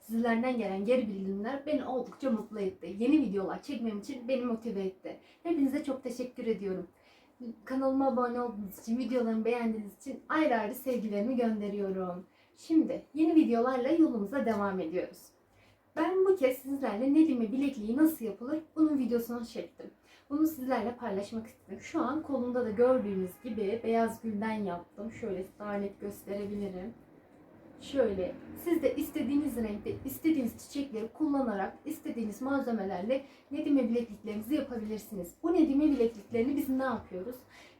Sizlerden gelen geri bildirimler beni oldukça mutlu etti. Yeni videolar çekmem için beni motive etti. Hepinize çok teşekkür ediyorum. Kanalıma abone olduğunuz için, videolarımı beğendiğiniz için ayrı ayrı sevgilerimi gönderiyorum. Şimdi yeni videolarla yolumuza devam ediyoruz. Ben bu kez sizlerle Nedime bilekliği nasıl yapılır bunun videosunu çektim. Bunu sizlerle paylaşmak istedim. Şu an kolumda da gördüğünüz gibi beyaz gülden yaptım. Şöyle daha net gösterebilirim. Şöyle siz de istediğiniz renkte istediğiniz çiçekleri kullanarak istediğiniz malzemelerle Nedime bilekliklerinizi yapabilirsiniz. Bu Nedime bilekliklerini biz ne yapıyoruz?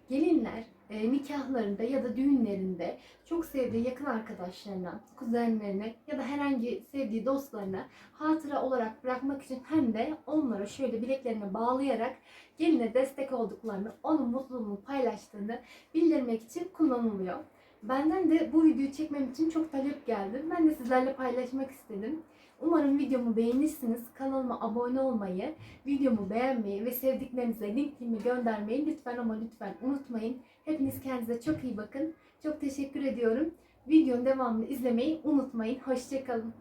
Gelinler nikahlarında ya da düğünlerinde çok sevdiği yakın arkadaşlarına, kuzenlerine ya da herhangi sevdiği dostlarına hatıra olarak bırakmak için hem de onlara şöyle bileklerine bağlayarak geline destek olduklarını, onun mutluluğunu paylaştığını bildirmek için kullanılıyor. Benden de bu videoyu çekmem için çok talep geldi. Ben de sizlerle paylaşmak istedim. Umarım videomu beğenirsiniz. Kanalıma abone olmayı, videomu beğenmeyi ve sevdiklerinize linkimi göndermeyi lütfen ama lütfen unutmayın. Hepiniz kendinize çok iyi bakın. Çok teşekkür ediyorum. Videonun devamını izlemeyi unutmayın. Hoşça kalın.